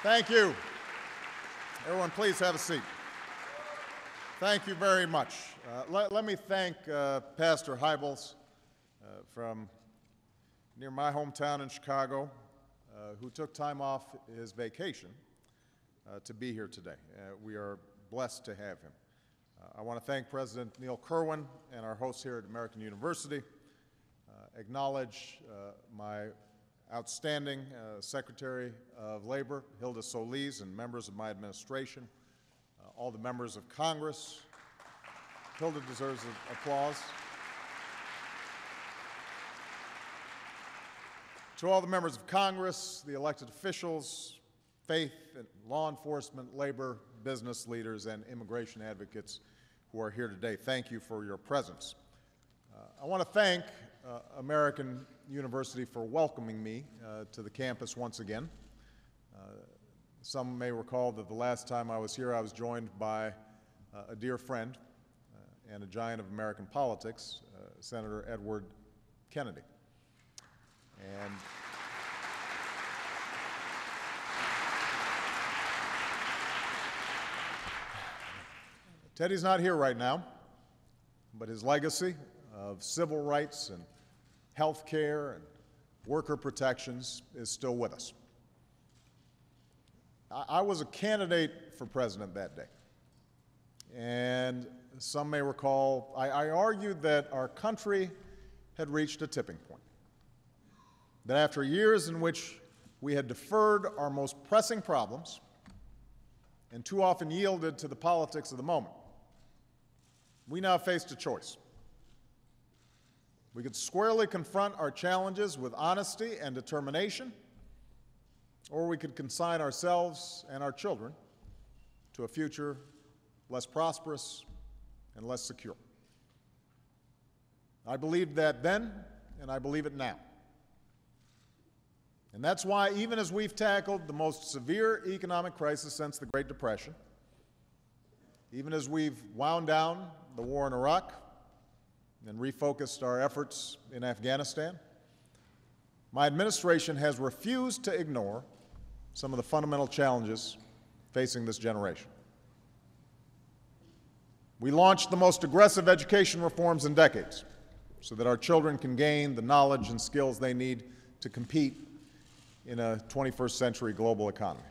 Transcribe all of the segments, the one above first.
Thank you. Everyone, please have a seat. Thank you very much. Let me thank Pastor Hybels from near my hometown in Chicago, who took time off his vacation to be here today. We are blessed to have him. I want to thank President Neil Kerwin and our hosts here at American University, acknowledge my outstanding Secretary of Labor, Hilda Solis, and members of my administration, all the members of Congress. Hilda deserves applause. To all the members of Congress, the elected officials, faith and law enforcement, labor, business leaders, and immigration advocates who are here today, thank you for your presence. I want to thank American University for welcoming me to the campus once again. Some may recall that the last time I was here, I was joined by a dear friend and a giant of American politics, Senator Edward Kennedy. And Teddy's not here right now, but his legacy of civil rights and health care and worker protections is still with us. I was a candidate for president that day, and some may recall I argued that our country had reached a tipping point, that after years in which we had deferred our most pressing problems and too often yielded to the politics of the moment, we now faced a choice. We could squarely confront our challenges with honesty and determination, or we could consign ourselves and our children to a future less prosperous and less secure. I believed that then, and I believe it now. And that's why, even as we've tackled the most severe economic crisis since the Great Depression, even as we've wound down the war in Iraq and refocused our efforts in Afghanistan, my administration has refused to ignore some of the fundamental challenges facing this generation. We launched the most aggressive education reforms in decades so that our children can gain the knowledge and skills they need to compete in a 21st century global economy.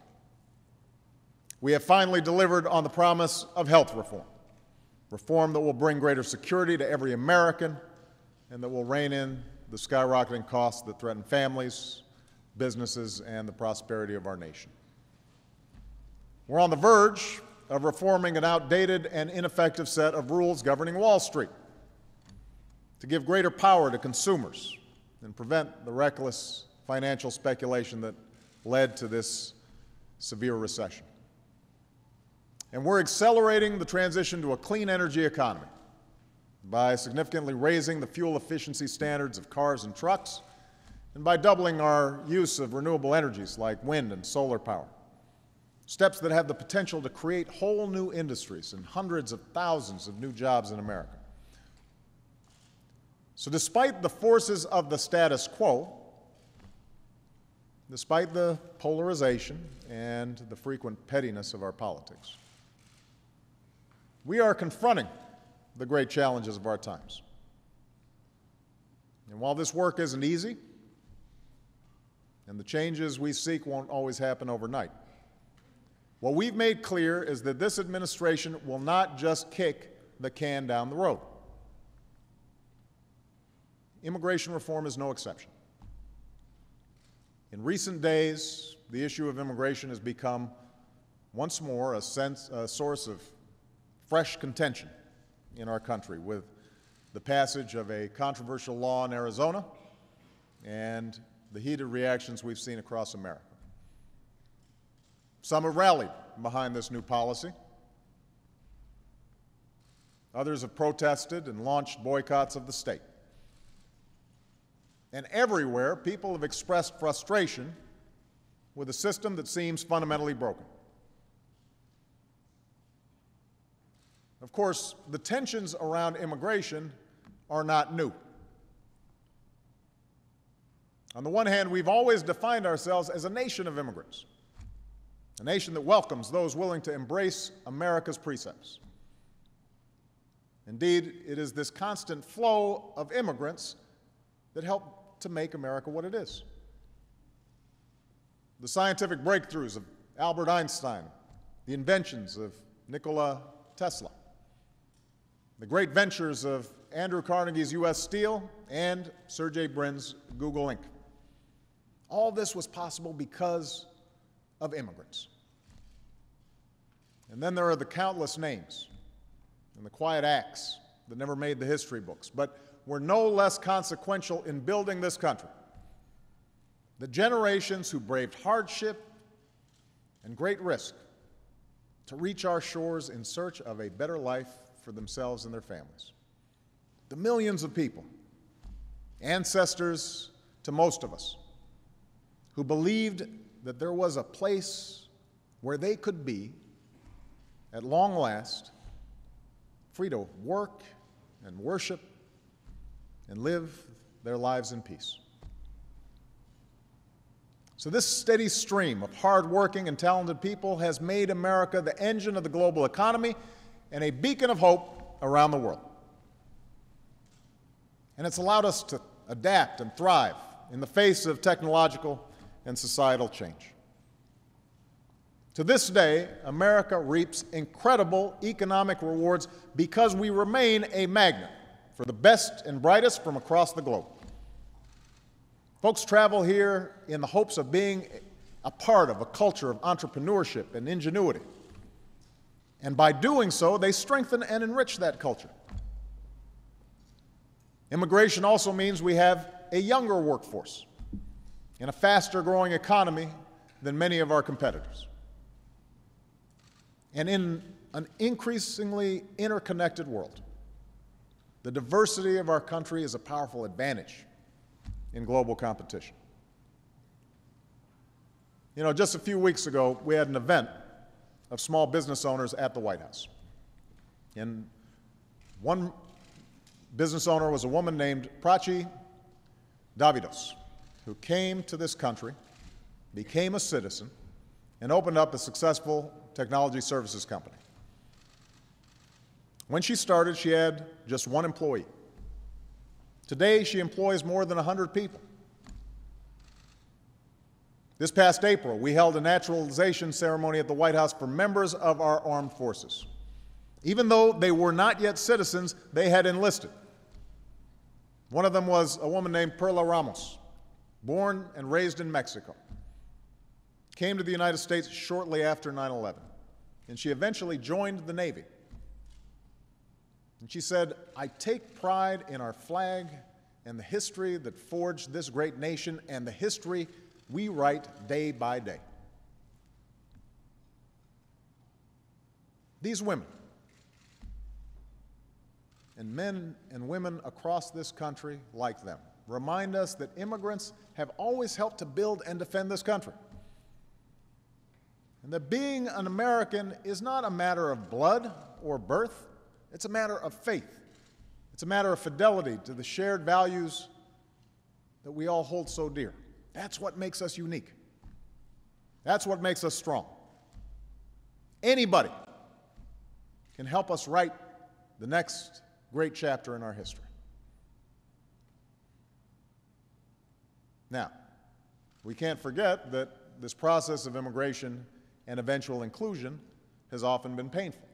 We have finally delivered on the promise of health reform, reform that will bring greater security to every American and that will rein in the skyrocketing costs that threaten families, businesses, and the prosperity of our nation. We're on the verge of reforming an outdated and ineffective set of rules governing Wall Street to give greater power to consumers and prevent the reckless financial speculation that led to this severe recession. And we're accelerating the transition to a clean energy economy by significantly raising the fuel efficiency standards of cars and trucks and by doubling our use of renewable energies like wind and solar power, steps that have the potential to create whole new industries and hundreds of thousands of new jobs in America. So despite the forces of the status quo, despite the polarization and the frequent pettiness of our politics, we are confronting the great challenges of our times. And while this work isn't easy, and the changes we seek won't always happen overnight, what we've made clear is that this administration will not just kick the can down the road. Immigration reform is no exception. In recent days, the issue of immigration has become once more a source of fresh contention in our country with the passage of a controversial law in Arizona and the heated reactions we've seen across America. Some have rallied behind this new policy. Others have protested and launched boycotts of the state. And everywhere, people have expressed frustration with a system that seems fundamentally broken. Of course, the tensions around immigration are not new. On the one hand, we've always defined ourselves as a nation of immigrants. a nation that welcomes those willing to embrace America's precepts. Indeed, it is this constant flow of immigrants that helped to make America what it is. The scientific breakthroughs of Albert Einstein, the inventions of Nikola Tesla, the great ventures of Andrew Carnegie's U.S. Steel and Sergey Brin's Google Inc. All this was possible because of immigrants. And then there are the countless names and the quiet acts that never made the history books, but were no less consequential in building this country. The generations who braved hardship and great risk to reach our shores in search of a better life for themselves and their families. The millions of people, ancestors to most of us, who believed that there was a place where they could be, at long last, free to work and worship and live their lives in peace. So this steady stream of hardworking and talented people has made America the engine of the global economy and a beacon of hope around the world. And it's allowed us to adapt and thrive in the face of technological and societal change. To this day, America reaps incredible economic rewards because we remain a magnet for the best and brightest from across the globe. Folks travel here in the hopes of being a part of a culture of entrepreneurship and ingenuity. And by doing so, they strengthen and enrich that culture. Immigration also means we have a younger workforce and a faster-growing economy than many of our competitors. And in an increasingly interconnected world, the diversity of our country is a powerful advantage in global competition. You know, just a few weeks ago, we had an event of small business owners at the White House. And one business owner was a woman named Prachi Davidos, who came to this country, became a citizen, and opened up a successful technology services company. When she started, she had just one employee. Today, she employs more than 100 people. This past April, we held a naturalization ceremony at the White House for members of our armed forces. Even though they were not yet citizens, they had enlisted. One of them was a woman named Perla Ramos, born and raised in Mexico. Came to the United States shortly after 9/11, and she eventually joined the Navy. And she said, "I take pride in our flag and the history that forged this great nation and the history we write day by day." These women and men and women across this country like them remind us that immigrants have always helped to build and defend this country. And that being an American is not a matter of blood or birth. It's a matter of faith. It's a matter of fidelity to the shared values that we all hold so dear. That's what makes us unique. That's what makes us strong. Anybody can help us write the next great chapter in our history. Now, we can't forget that this process of immigration and eventual inclusion has often been painful.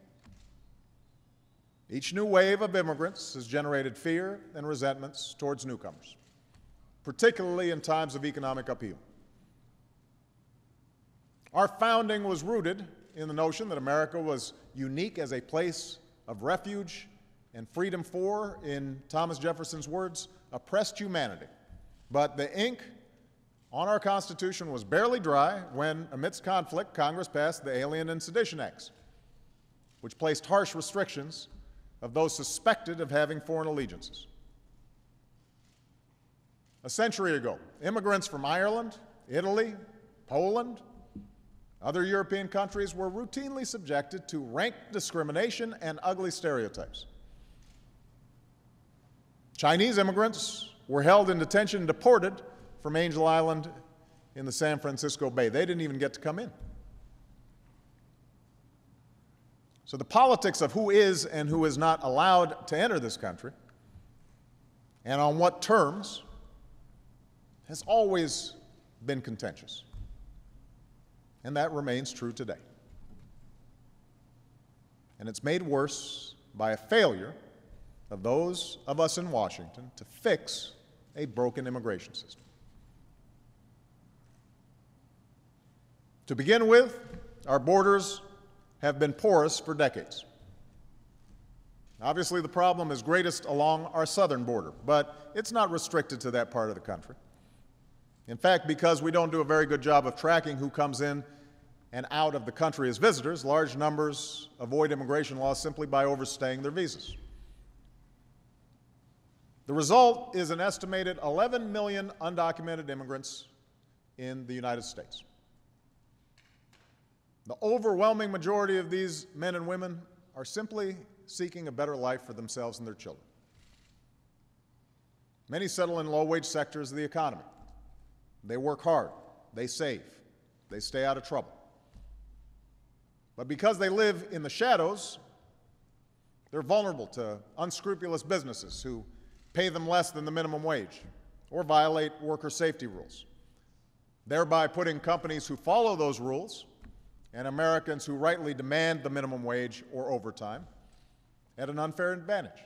Each new wave of immigrants has generated fear and resentments towards newcomers, particularly in times of economic upheaval. Our founding was rooted in the notion that America was unique as a place of refuge and freedom for, in Thomas Jefferson's words, oppressed humanity. But the ink on our Constitution was barely dry when, amidst conflict, Congress passed the Alien and Sedition Acts, which placed harsh restrictions of those suspected of having foreign allegiances. A century ago, immigrants from Ireland, Italy, Poland, other European countries were routinely subjected to rank discrimination and ugly stereotypes. Chinese immigrants were held in detention and deported from Angel Island in the San Francisco Bay. They didn't even get to come in. So the politics of who is and who is not allowed to enter this country and on what terms has always been contentious. And that remains true today. And it's made worse by a failure of those of us in Washington to fix a broken immigration system. To begin with, our borders have been porous for decades. Obviously, the problem is greatest along our southern border, but it's not restricted to that part of the country. In fact, because we don't do a very good job of tracking who comes in and out of the country as visitors, large numbers avoid immigration laws simply by overstaying their visas. The result is an estimated 11 million undocumented immigrants in the United States. The overwhelming majority of these men and women are simply seeking a better life for themselves and their children. Many settle in low-wage sectors of the economy. They work hard, they save, they stay out of trouble. But because they live in the shadows, they're vulnerable to unscrupulous businesses who pay them less than the minimum wage or violate worker safety rules, thereby putting companies who follow those rules and Americans who rightly demand the minimum wage or overtime at an unfair advantage.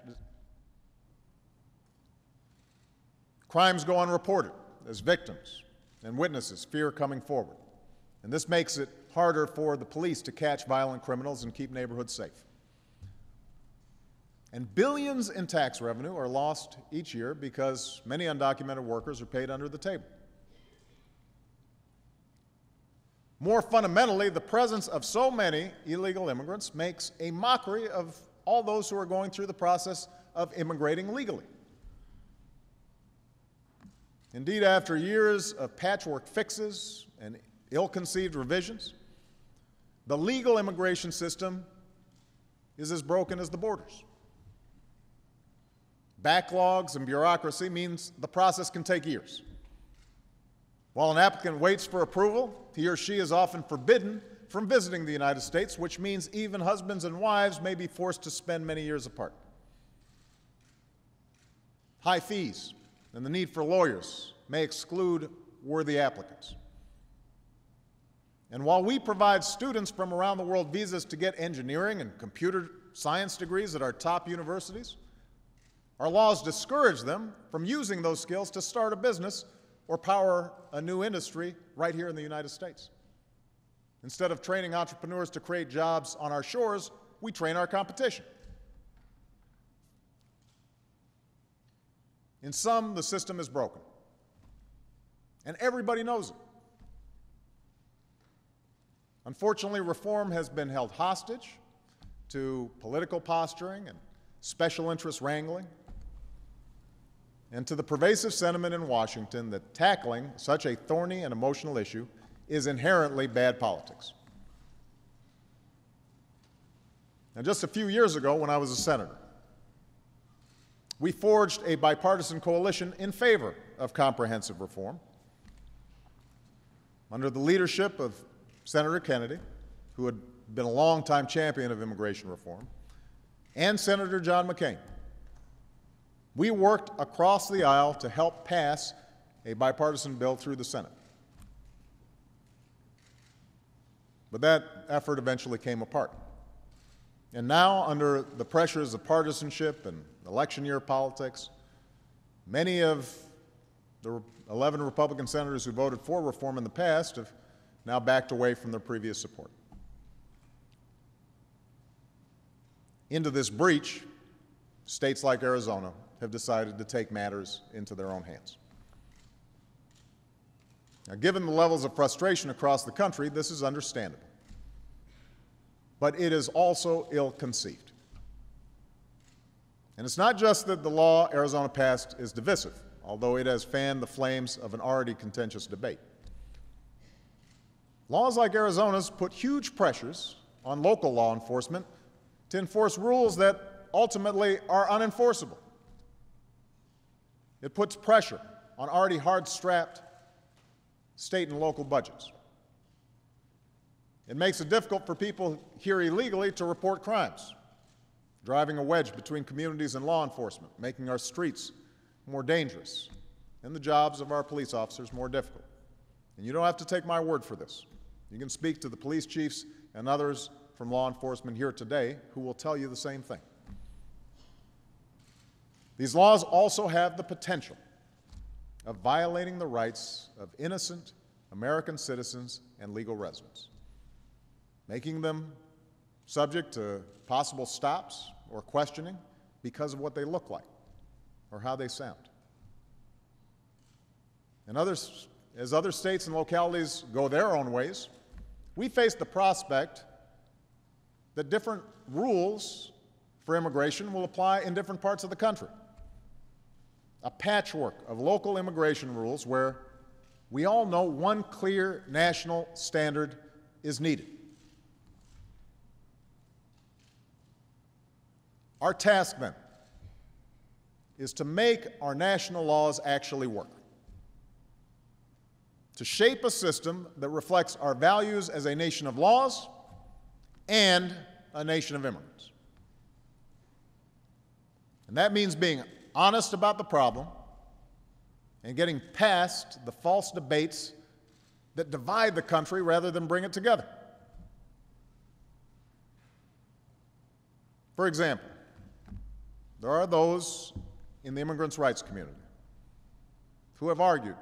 Crimes go unreported as victims and witnesses fear coming forward, and this makes it harder for the police to catch violent criminals and keep neighborhoods safe. And billions in tax revenue are lost each year because many undocumented workers are paid under the table. More fundamentally, the presence of so many illegal immigrants makes a mockery of all those who are going through the process of immigrating legally. Indeed, after years of patchwork fixes and ill-conceived revisions, the legal immigration system is as broken as the borders. Backlogs and bureaucracy means the process can take years. While an applicant waits for approval, he or she is often forbidden from visiting the United States, which means even husbands and wives may be forced to spend many years apart. High fees and the need for lawyers may exclude worthy applicants. And while we provide students from around the world visas to get engineering and computer science degrees at our top universities, our laws discourage them from using those skills to start a business or power a new industry right here in the United States. Instead of training entrepreneurs to create jobs on our shores, we train our competition. In sum, the system is broken, and everybody knows it. Unfortunately, reform has been held hostage to political posturing and special interest wrangling, and to the pervasive sentiment in Washington that tackling such a thorny and emotional issue is inherently bad politics. Now, just a few years ago, when I was a senator, we forged a bipartisan coalition in favor of comprehensive reform under the leadership of Senator Kennedy, who had been a longtime champion of immigration reform, and Senator John McCain. We worked across the aisle to help pass a bipartisan bill through the Senate. But that effort eventually came apart. And now, under the pressures of partisanship and election year politics, many of the 11 Republican senators who voted for reform in the past have now backed away from their previous support. Into this breach, states like Arizona have decided to take matters into their own hands. Now, given the levels of frustration across the country, this is understandable. But it is also ill-conceived. And it's not just that the law Arizona passed is divisive, although it has fanned the flames of an already contentious debate. Laws like Arizona's put huge pressures on local law enforcement to enforce rules that ultimately are unenforceable. It puts pressure on already hard-strapped state and local budgets. It makes it difficult for people here illegally to report crimes, driving a wedge between communities and law enforcement, making our streets more dangerous and the jobs of our police officers more difficult. And you don't have to take my word for this. You can speak to the police chiefs and others from law enforcement here today who will tell you the same thing. These laws also have the potential of violating the rights of innocent American citizens and legal residents, making them subject to possible stops or questioning because of what they look like or how they sound. And as other states and localities go their own ways, we face the prospect that different rules for immigration will apply in different parts of the country. A patchwork of local immigration rules where we all know one clear national standard is needed. Our task, then, is to make our national laws actually work, to shape a system that reflects our values as a nation of laws and a nation of immigrants. And that means being honest about the problem and getting past the false debates that divide the country rather than bring it together. For example, there are those in the immigrants' rights community who have argued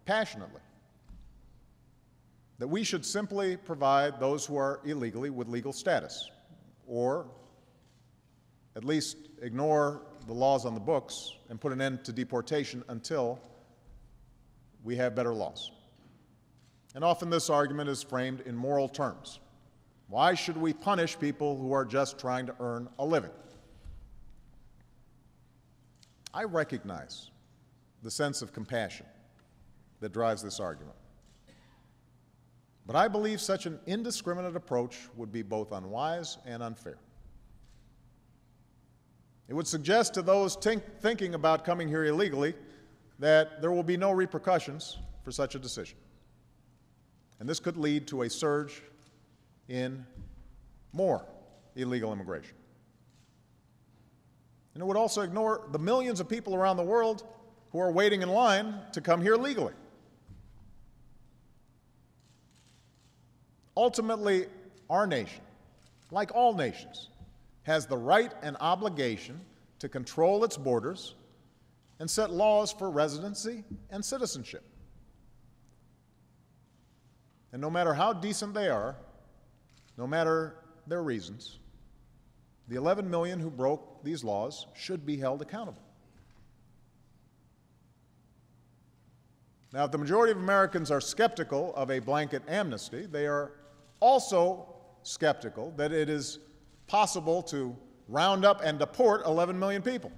passionately that we should simply provide those who are illegally with legal status, or at least ignore the laws on the books and put an end to deportation until we have better laws. And often this argument is framed in moral terms. Why should we punish people who are just trying to earn a living? I recognize the sense of compassion that drives this argument. But I believe such an indiscriminate approach would be both unwise and unfair. It would suggest to those thinking about coming here illegally that there will be no repercussions for such a decision. And this could lead to a surge in more illegal immigration. And it would also ignore the millions of people around the world who are waiting in line to come here legally. Ultimately, our nation, like all nations, has the right and obligation to control its borders and set laws for residency and citizenship. And no matter how decent they are, no matter their reasons, the 11 million who broke these laws should be held accountable. Now, if the majority of Americans are skeptical of a blanket amnesty, they are also skeptical that it is possible to round up and deport 11 million people.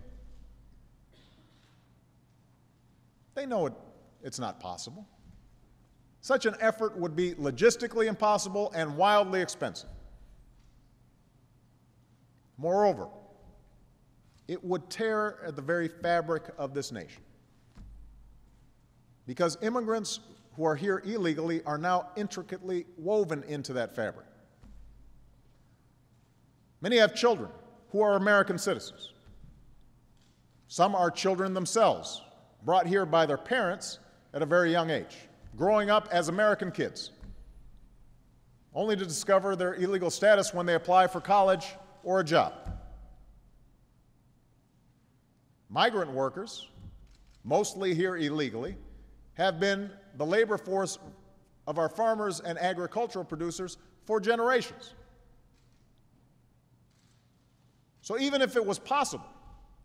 They know it's not possible. Such an effort would be logistically impossible and wildly expensive. Moreover, it would tear at the very fabric of this nation, because immigrants who are here illegally are now intricately woven into that fabric. Many have children who are American citizens. Some are children themselves, brought here by their parents at a very young age, growing up as American kids, only to discover their illegal status when they apply for college or a job. Migrant workers, mostly here illegally, have been the labor force of our farmers and agricultural producers for generations. So even if it was possible,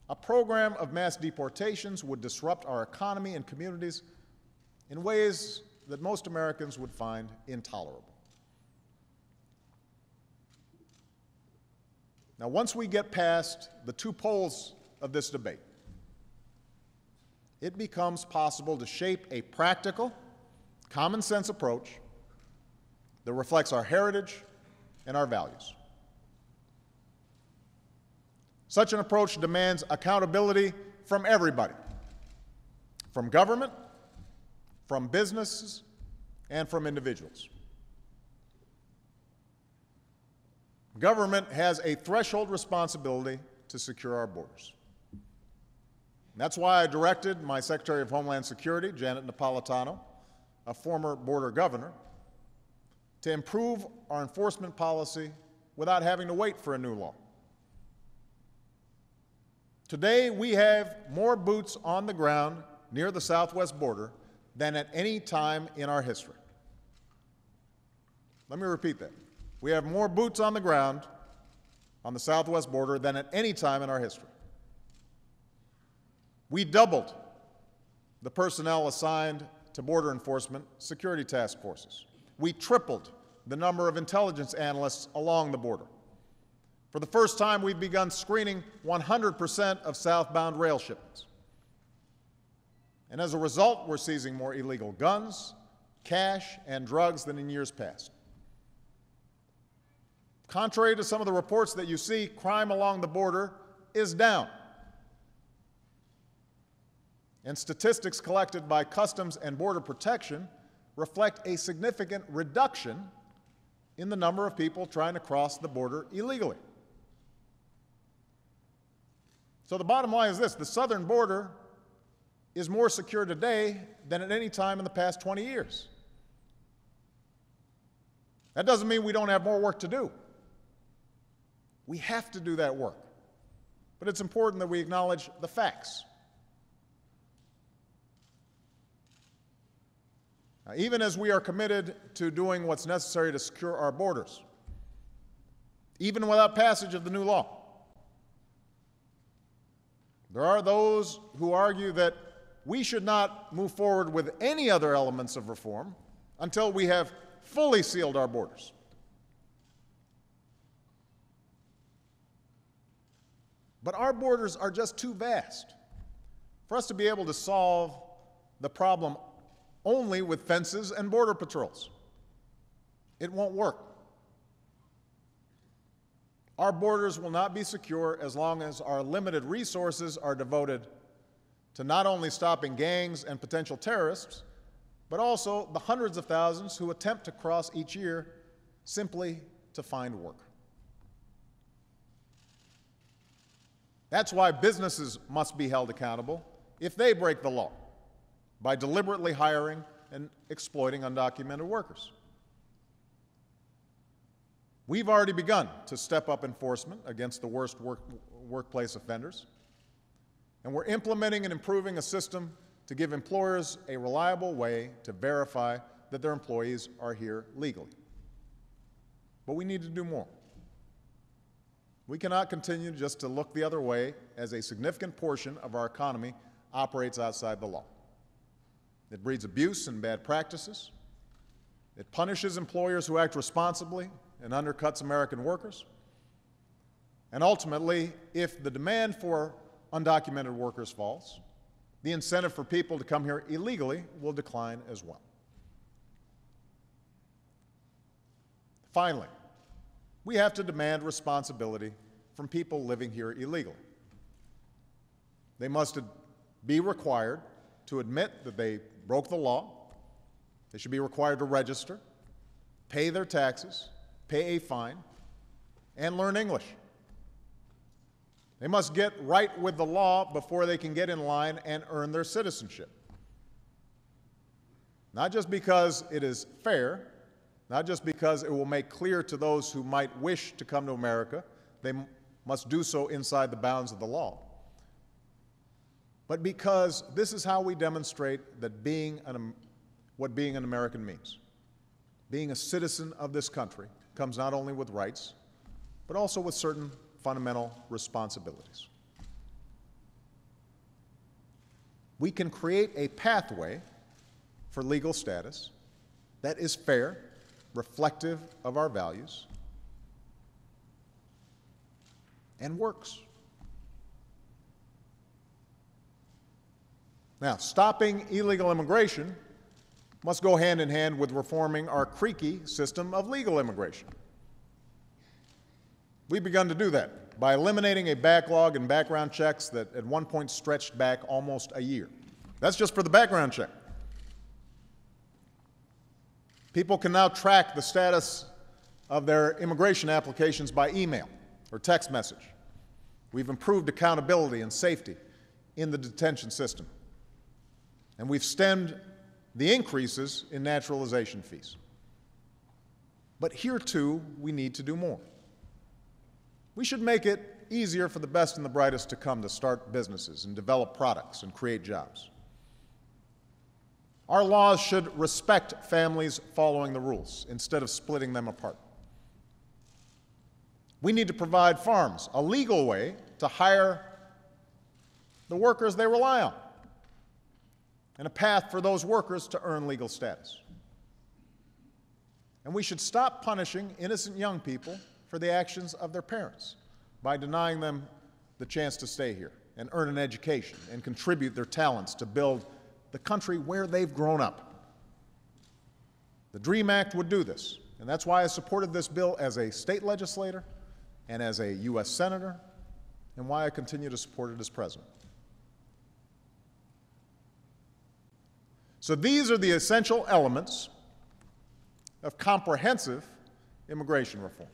a program of mass deportations would disrupt our economy and communities in ways that most Americans would find intolerable. Now, once we get past the two poles of this debate, it becomes possible to shape a practical, common-sense approach that reflects our heritage and our values. Such an approach demands accountability from everybody, from government, from businesses, and from individuals. Government has a threshold responsibility to secure our borders. That's why I directed my Secretary of Homeland Security, Janet Napolitano, a former border governor, to improve our enforcement policy without having to wait for a new law. Today, we have more boots on the ground near the southwest border than at any time in our history. Let me repeat that. We have more boots on the ground on the southwest border than at any time in our history. We doubled the personnel assigned to border enforcement security task forces. We tripled the number of intelligence analysts along the border. For the first time, we've begun screening 100% of southbound rail shipments. And as a result, we're seizing more illegal guns, cash, and drugs than in years past. Contrary to some of the reports that you see, crime along the border is down. And statistics collected by Customs and Border Protection reflect a significant reduction in the number of people trying to cross the border illegally. So the bottom line is this: the southern border is more secure today than at any time in the past 20 years. That doesn't mean we don't have more work to do. We have to do that work. But it's important that we acknowledge the facts. Now, even as we are committed to doing what's necessary to secure our borders, even without passage of the new law, there are those who argue that we should not move forward with any other elements of reform until we have fully sealed our borders. But our borders are just too vast for us to be able to solve the problem only with fences and border patrols. It won't work. Our borders will not be secure as long as our limited resources are devoted to not only stopping gangs and potential terrorists, but also the hundreds of thousands who attempt to cross each year simply to find work. That's why businesses must be held accountable if they break the law by deliberately hiring and exploiting undocumented workers. We've already begun to step up enforcement against the worst workplace offenders, and we're implementing and improving a system to give employers a reliable way to verify that their employees are here legally. But we need to do more. We cannot continue just to look the other way as a significant portion of our economy operates outside the law. It breeds abuse and bad practices. It punishes employers who act responsibly and undercuts American workers. And ultimately, if the demand for undocumented workers falls, the incentive for people to come here illegally will decline as well. Finally, we have to demand responsibility from people living here illegally. They must be required to admit that they broke the law. They should be required to register, pay their taxes, pay a fine, and learn English. They must get right with the law before they can get in line and earn their citizenship. Not just because it is fair, not just because it will make clear to those who might wish to come to America, they must do so inside the bounds of the law, but because this is how we demonstrate that what being an American means. Being a citizen of this country comes not only with rights, but also with certain fundamental responsibilities. We can create a pathway for legal status that is fair, reflective of our values, and works. Now, stopping illegal immigration must go hand in hand with reforming our creaky system of legal immigration. We've begun to do that by eliminating a backlog in background checks that at one point stretched back almost a year. That's just for the background check. People can now track the status of their immigration applications by email or text message. We've improved accountability and safety in the detention system. And we've stemmed the increases in naturalization fees. But here, too, we need to do more. We should make it easier for the best and the brightest to come to start businesses and develop products and create jobs. Our laws should respect families following the rules instead of splitting them apart. We need to provide farms a legal way to hire the workers they rely on, and a path for those workers to earn legal status. And we should stop punishing innocent young people for the actions of their parents by denying them the chance to stay here and earn an education and contribute their talents to build the country where they've grown up. The DREAM Act would do this, and that's why I supported this bill as a state legislator and as a U.S. Senator, and why I continue to support it as President. So these are the essential elements of comprehensive immigration reform.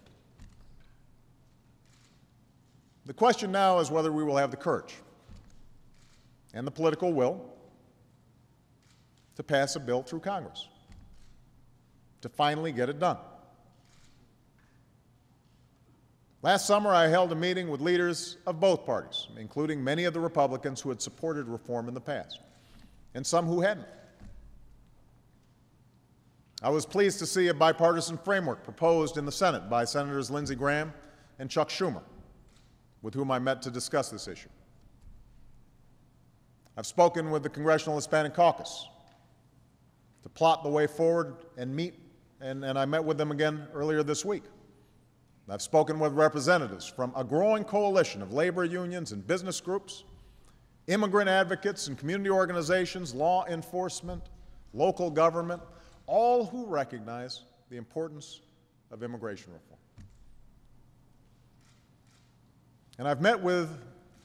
The question now is whether we will have the courage and the political will to pass a bill through Congress, to finally get it done. Last summer, I held a meeting with leaders of both parties, including many of the Republicans who had supported reform in the past, and some who hadn't. I was pleased to see a bipartisan framework proposed in the Senate by Senators Lindsey Graham and Chuck Schumer, with whom I met to discuss this issue. I've spoken with the Congressional Hispanic Caucus to plot the way forward and meet, and I met with them again earlier this week. I've spoken with representatives from a growing coalition of labor unions and business groups, immigrant advocates and community organizations, law enforcement, local government, all who recognize the importance of immigration reform. And I've met with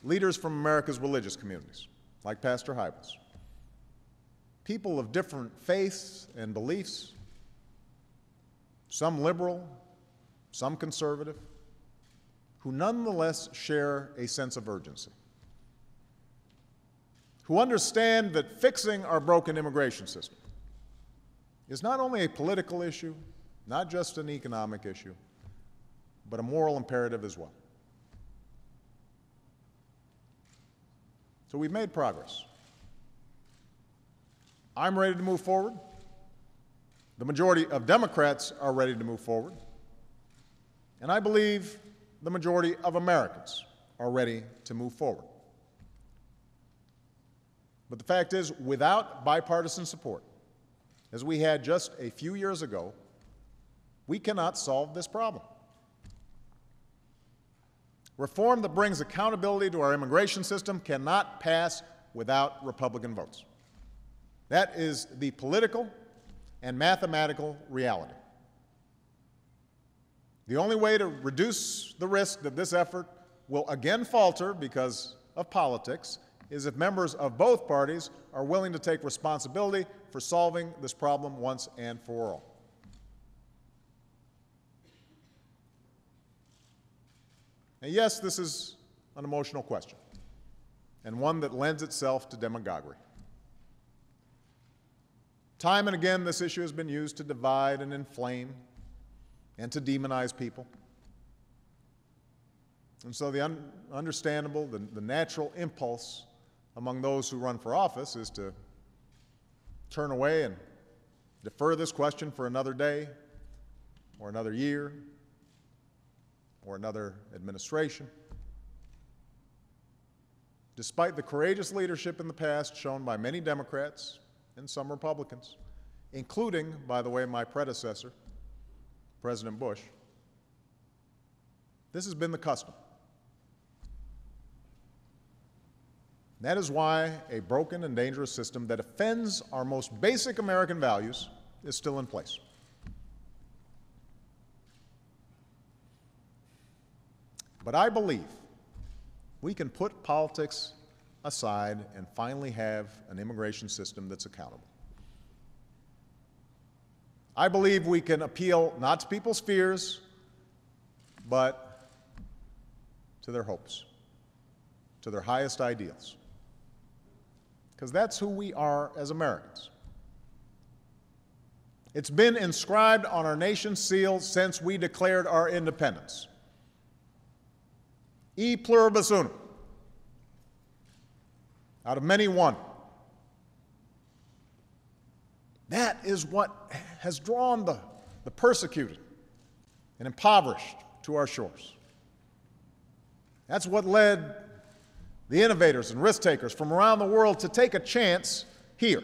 leaders from America's religious communities, like Pastor Hybels, people of different faiths and beliefs, some liberal, some conservative, who nonetheless share a sense of urgency, who understand that fixing our broken immigration system is not only a political issue, not just an economic issue, but a moral imperative as well. So we've made progress. I'm ready to move forward. The majority of Democrats are ready to move forward. And I believe the majority of Americans are ready to move forward. But the fact is, without bipartisan support, as we had just a few years ago, we cannot solve this problem. Reform that brings accountability to our immigration system cannot pass without Republican votes. That is the political and mathematical reality. The only way to reduce the risk that this effort will again falter because of politics is if members of both parties are willing to take responsibility for solving this problem once and for all. And yes, this is an emotional question, and one that lends itself to demagoguery. Time and again, this issue has been used to divide and inflame and to demonize people. And so the understandable, the natural impulse among those who run for office is to turn away and defer this question for another day or another year or another administration. Despite the courageous leadership in the past shown by many Democrats and some Republicans, including, by the way, my predecessor, President Bush, this has been the custom. That is why a broken and dangerous system that offends our most basic American values is still in place. But I believe we can put politics aside and finally have an immigration system that's accountable. I believe we can appeal not to people's fears, but to their hopes, to their highest ideals. Because that's who we are as Americans. It's been inscribed on our nation's seal since we declared our independence. E pluribus unum. Out of many, one. That is what has drawn the persecuted and impoverished to our shores. That's what led the innovators and risk takers from around the world to take a chance here,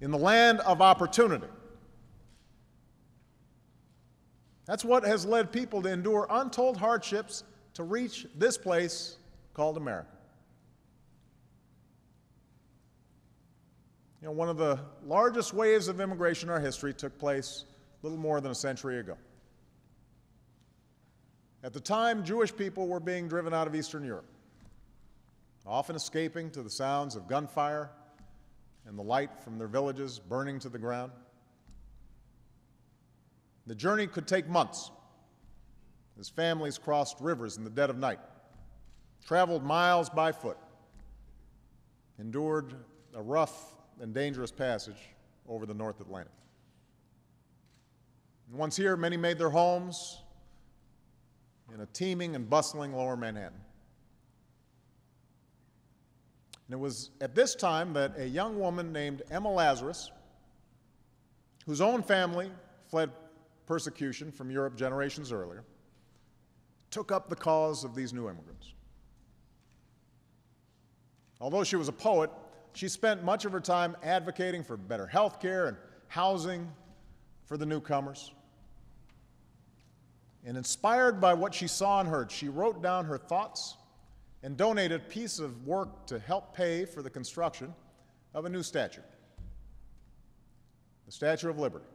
in the land of opportunity. That's what has led people to endure untold hardships to reach this place called America. You know, one of the largest waves of immigration in our history took place a little more than a century ago. At the time, Jewish people were being driven out of Eastern Europe, often escaping to the sounds of gunfire and the light from their villages burning to the ground. The journey could take months as families crossed rivers in the dead of night, traveled miles by foot, endured a rough and dangerous passage over the North Atlantic. And once here, many made their homes in a teeming and bustling lower Manhattan. And it was at this time that a young woman named Emma Lazarus, whose own family fled persecution from Europe generations earlier, took up the cause of these new immigrants. Although she was a poet, she spent much of her time advocating for better health care and housing for the newcomers. And inspired by what she saw and heard, she wrote down her thoughts and donated a piece of work to help pay for the construction of a new statue, the Statue of Liberty,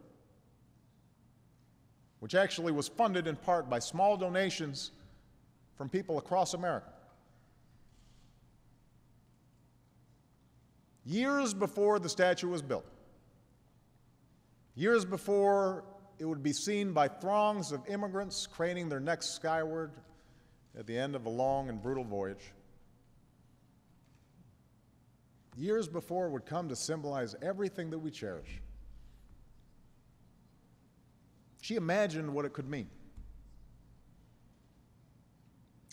which actually was funded in part by small donations from people across America. Years before the statue was built, years before it would be seen by throngs of immigrants craning their necks skyward at the end of a long and brutal voyage, years before it would come to symbolize everything that we cherish, she imagined what it could mean.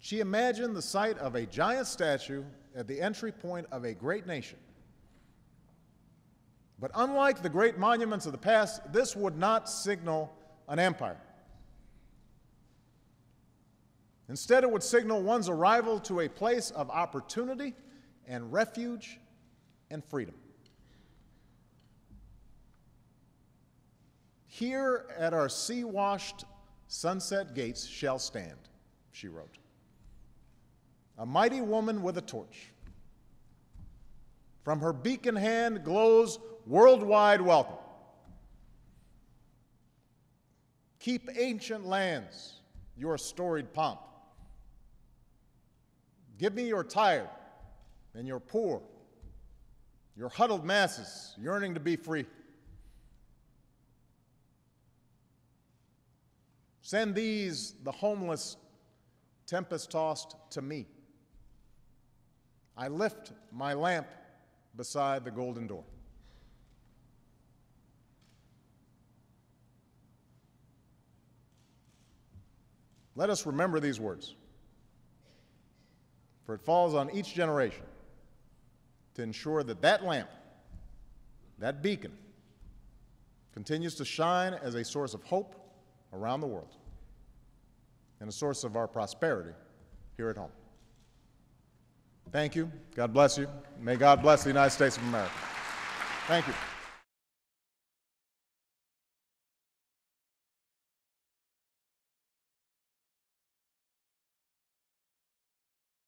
She imagined the sight of a giant statue at the entry point of a great nation. But unlike the great monuments of the past, this would not signal an empire. Instead, it would signal one's arrival to a place of opportunity and refuge and freedom. Here at our sea-washed sunset gates shall stand, she wrote, a mighty woman with a torch. From her beacon hand glows worldwide welcome. Keep ancient lands your storied pomp. Give me your tired and your poor, your huddled masses yearning to be free. Send these, the homeless, tempest-tossed, to me. I lift my lamp beside the golden door. Let us remember these words, for it falls on each generation to ensure that that lamp, that beacon, continues to shine as a source of hope around the world and a source of our prosperity here at home. Thank you. God bless you. May God bless the United States of America. Thank you.